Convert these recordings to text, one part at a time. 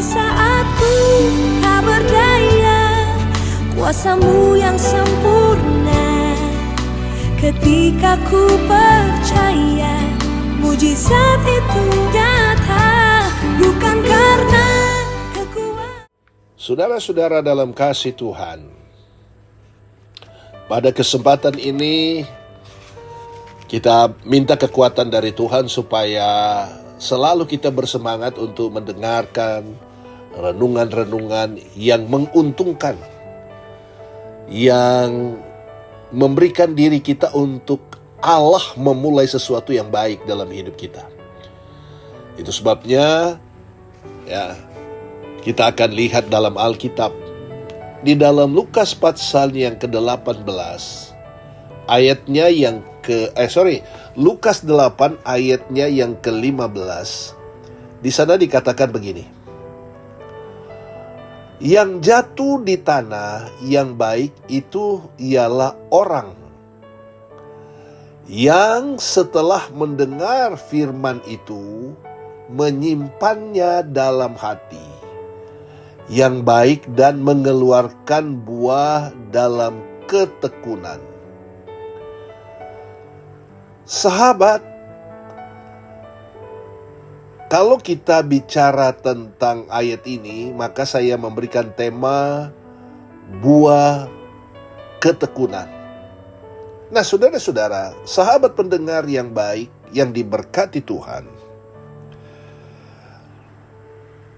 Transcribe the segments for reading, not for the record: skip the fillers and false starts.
di saat ku tak berdaya, kuasa-Mu yang sempurna. Ketika ku percaya, mujizat itu nyata, bukan karena kekuatan. Saudara-saudara dalam kasih Tuhan, pada kesempatan ini kita minta kekuatan dari Tuhan supaya selalu kita bersemangat untuk mendengarkan renungan-renungan yang menguntungkan, yang memberikan diri kita untuk Allah memulai sesuatu yang baik dalam hidup kita. Itu sebabnya kita akan lihat dalam Alkitab, di dalam Lukas pasal yang ke-18 ayatnya yang Lukas 8 ayatnya yang ke-15. Di sana dikatakan begini: yang jatuh di tanah yang baik itu ialah orang yang setelah mendengar firman itu menyimpannya dalam hati, yang baik dan mengeluarkan buah dalam ketekunan. Sahabat, kalau kita bicara tentang ayat ini, maka saya memberikan tema buah ketekunan. Nah, saudara-saudara, sahabat pendengar yang baik, yang diberkati Tuhan,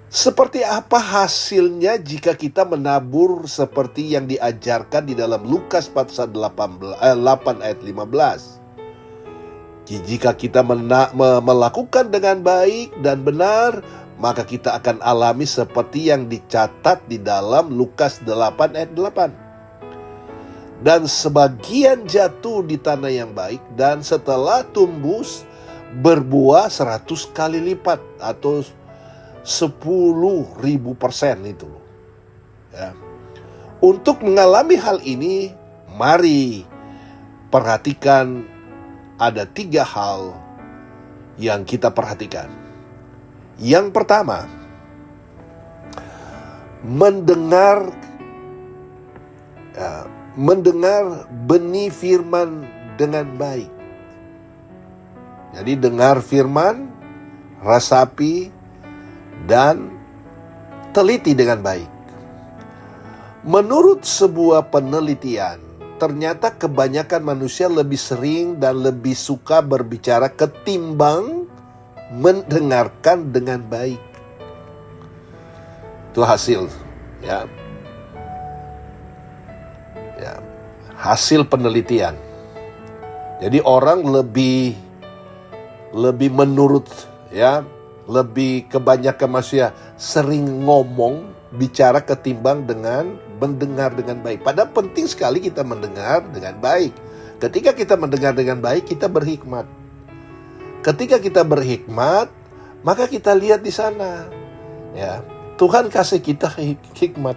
seperti apa hasilnya jika kita menabur seperti yang diajarkan di dalam Lukas pasal 8 ayat 15? Jika kita melakukan dengan baik dan benar, maka kita akan alami seperti yang dicatat di dalam Lukas 8 ayat 8. Dan sebagian jatuh di tanah yang baik, dan setelah tumbuh berbuah 100 kali lipat atau 10.000% itu. Ya. Untuk mengalami hal ini, mari perhatikan ada 3 hal yang kita perhatikan. Yang pertama, mendengar benih firman dengan baik. Jadi dengar firman, rasapi, dan teliti dengan baik. Menurut sebuah penelitian, ternyata kebanyakan manusia lebih sering dan lebih suka berbicara ketimbang mendengarkan dengan baik. Itu hasil, ya. Hasil penelitian. Jadi orang lebih menurut, lebih kebanyakan manusia sering ngomong, bicara ketimbang dengan mendengar dengan baik. Padahal penting sekali kita mendengar dengan baik. Ketika kita mendengar dengan baik, kita berhikmat. Ketika kita berhikmat, maka kita lihat di sana, Tuhan kasih kita hikmat.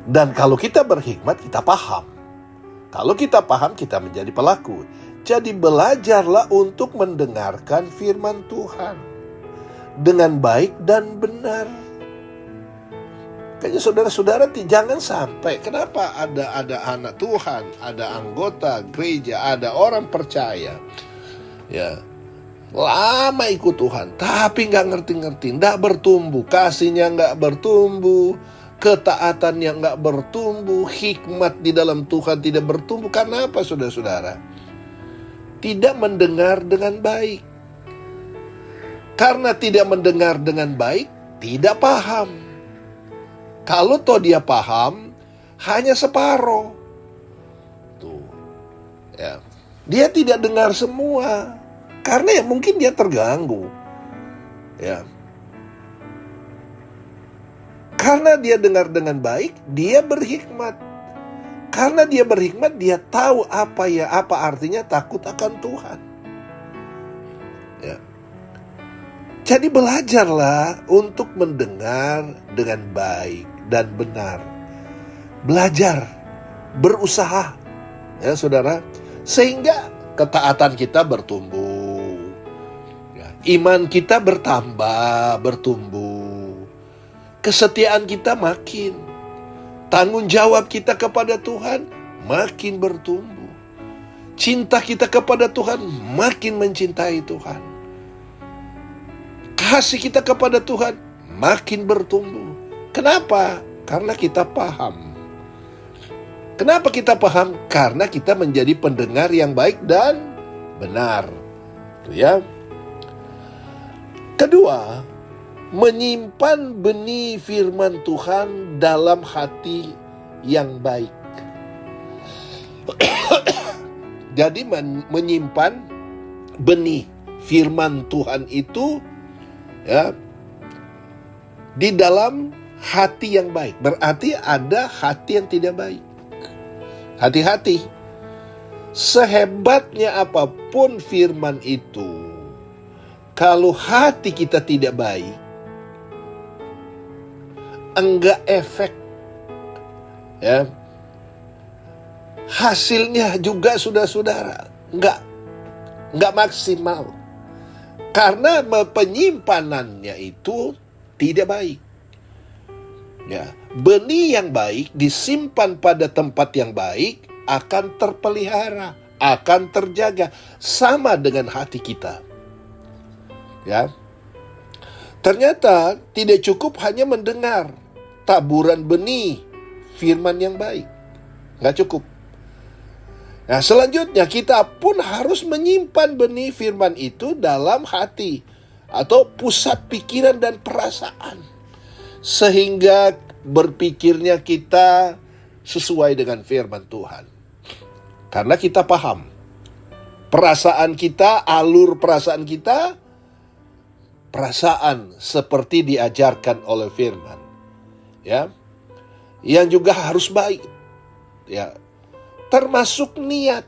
Dan kalau kita berhikmat, kita paham. Kalau kita paham, kita menjadi pelaku. Jadi belajarlah untuk mendengarkan firman Tuhan dengan baik dan benar. Kayaknya saudara-saudara jangan sampai, kenapa ada anak Tuhan, ada anggota gereja, ada orang percaya, lama ikut Tuhan, tapi nggak ngerti-ngerti, nggak bertumbuh, kasihnya nggak bertumbuh, ketaatannya nggak bertumbuh, hikmat di dalam Tuhan tidak bertumbuh. Karena apa, saudara-saudara? Tidak mendengar dengan baik. Karena tidak mendengar dengan baik, tidak paham. Kalau toh dia paham, hanya separuh. Dia tidak dengar semua. Karena mungkin dia terganggu. Karena dia dengar dengan baik, dia berhikmat. Karena dia berhikmat, dia tahu apa artinya takut akan Tuhan. Jadi belajarlah untuk mendengar dengan baik dan benar. Belajar, berusaha, saudara, sehingga ketaatan kita bertumbuh. iman kita bertambah, bertumbuh. Kesetiaan kita makin. Tanggung jawab kita kepada Tuhan makin bertumbuh. Cinta kita kepada Tuhan makin mencintai Tuhan. Kasih kita kepada Tuhan makin bertumbuh. Kenapa? Karena kita paham. Kenapa kita paham? Karena kita menjadi pendengar yang baik dan benar. Itu ya. Kedua, menyimpan benih firman Tuhan dalam hati yang baik. Jadi menyimpan benih firman Tuhan itu ya di dalam hati yang baik. Berarti ada hati yang tidak baik. Hati-hati. Sehebatnya apapun firman itu, kalau hati kita tidak baik, enggak efek. Ya. Hasilnya juga saudara, enggak maksimal. Karena penyimpanannya itu tidak baik. Ya, benih yang baik disimpan pada tempat yang baik akan terpelihara, akan terjaga, sama dengan hati kita. Ya. Ternyata tidak cukup hanya mendengar taburan benih firman yang baik. Nggak cukup. Nah, selanjutnya kita pun harus menyimpan benih firman itu dalam hati atau pusat pikiran dan perasaan. Sehingga berpikirnya kita sesuai dengan firman Tuhan. Karena kita paham. Perasaan kita, alur perasaan kita, perasaan seperti diajarkan oleh firman. Ya. Yang juga harus baik. Ya. Termasuk niat.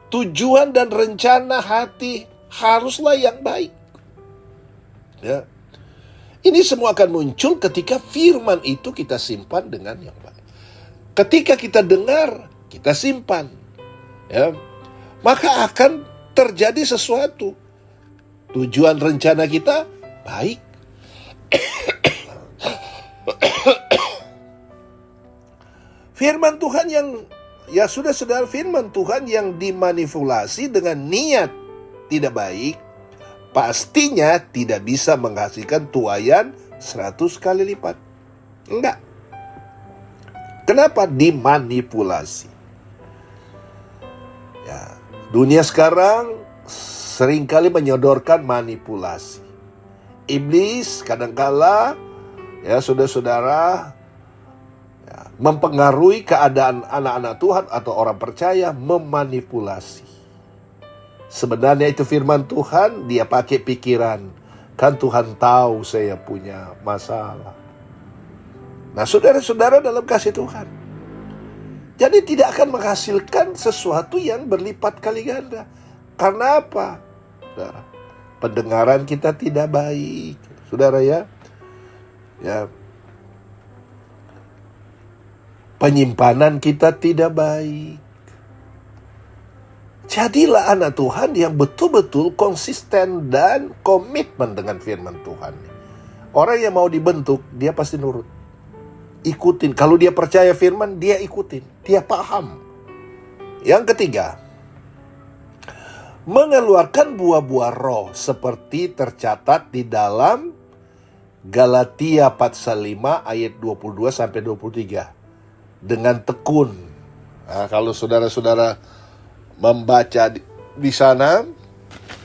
Tujuan dan rencana hati haruslah yang baik. Ya. Ini semua akan muncul ketika firman itu kita simpan dengan yang baik. Ketika kita dengar, kita simpan. Ya. Maka akan terjadi sesuatu. Tujuan rencana kita baik. Firman Tuhan yang, ya sudah saudara, firman Tuhan yang dimanipulasi dengan niat tidak baik, pastinya tidak bisa menghasilkan tuaian 100 kali lipat. Enggak. Kenapa dimanipulasi? Ya, dunia sekarang seringkali menyodorkan manipulasi. Iblis kadangkala, ya saudara-saudara, mempengaruhi keadaan anak-anak Tuhan atau orang percaya, memanipulasi. Sebenarnya itu firman Tuhan, dia pakai pikiran. Kan Tuhan tahu saya punya masalah. Nah, saudara-saudara dalam kasih Tuhan, jadi tidak akan menghasilkan sesuatu yang berlipat kali ganda. Karena apa? Saudara, pendengaran kita tidak baik. Saudara ya. Ya. Penyimpanan kita tidak baik. Jadilah anak Tuhan yang betul-betul konsisten dan komitmen dengan firman Tuhan. Orang yang mau dibentuk, dia pasti nurut. Ikutin. Kalau dia percaya firman, dia ikutin. Dia paham. Yang ketiga, mengeluarkan buah-buah roh seperti tercatat di dalam Galatia pasal 5 ayat 22 sampai 23. Dengan tekun. Nah, kalau saudara-saudara membaca di sana,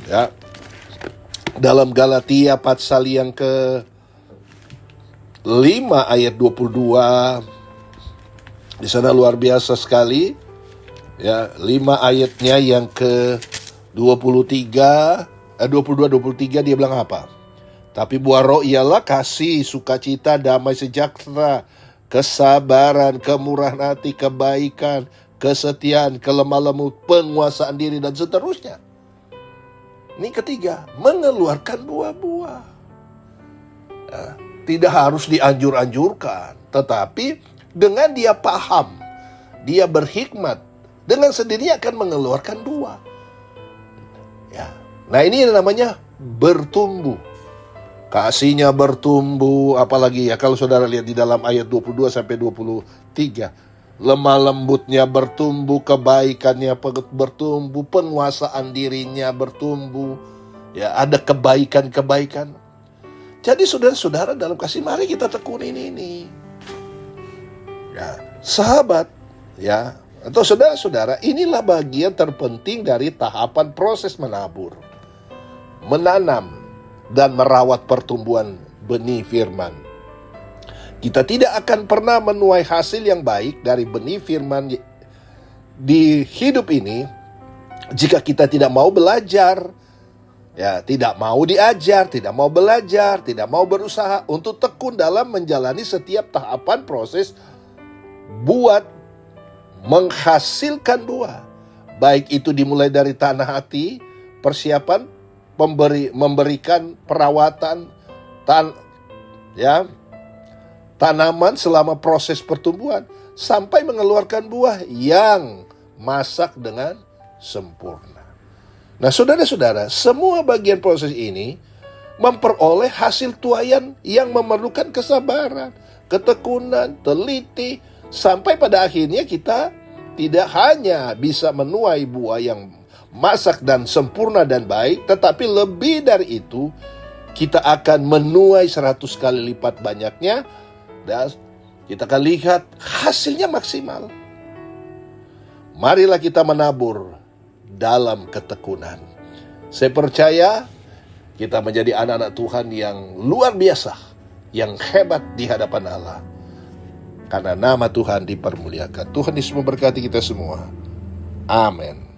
ya, dalam Galatia pasal yang ke 5 ayat 22, di sana luar biasa sekali. Ya, 5 ayatnya yang ke 23, 22-23 dia bilang apa? Tapi buah roh ialah kasih, sukacita, damai sejahtera, kesabaran, kemurahan hati, kebaikan, kesetiaan, kelemah lembut, penguasaan diri, dan seterusnya. Ini ketiga, mengeluarkan buah-buah. Nah, tidak harus dianjur-anjurkan, tetapi dengan dia paham, dia berhikmat, dengan sendirinya akan mengeluarkan buah. Ya. Nah, ini namanya bertumbuh. Kasihnya bertumbuh, apalagi ya kalau saudara lihat di dalam ayat 22 sampai 23. Lemah lembutnya bertumbuh, kebaikannya bertumbuh, penguasaan dirinya bertumbuh. Ya, ada kebaikan-kebaikan. Jadi saudara-saudara dalam kasih, mari kita tekunin ini. Ya, sahabat, ya, atau saudara-saudara, inilah bagian terpenting dari tahapan proses menabur, menanam, dan merawat pertumbuhan benih firman. Kita tidak akan pernah menuai hasil yang baik dari benih firman di hidup ini jika kita tidak mau belajar, ya, tidak mau diajar, tidak mau belajar, tidak mau berusaha untuk tekun dalam menjalani setiap tahapan proses buat menghasilkan buah. Baik itu dimulai dari tanah hati, persiapan memberikan perawatan tanaman selama proses pertumbuhan sampai mengeluarkan buah yang masak dengan sempurna. Nah, saudara-saudara, semua bagian proses ini memperoleh hasil tuaian yang memerlukan kesabaran, ketekunan, teliti, sampai pada akhirnya kita tidak hanya bisa menuai buah yang masak dan sempurna dan baik, tetapi lebih dari itu, kita akan menuai 100 kali lipat banyaknya, dan kita akan lihat hasilnya maksimal. Marilah kita menabur dalam ketekunan. Saya percaya kita menjadi anak-anak Tuhan yang luar biasa, yang hebat di hadapan Allah. Karena nama Tuhan dipermuliakan. Tuhan Yesus memberkati kita semua. Amin.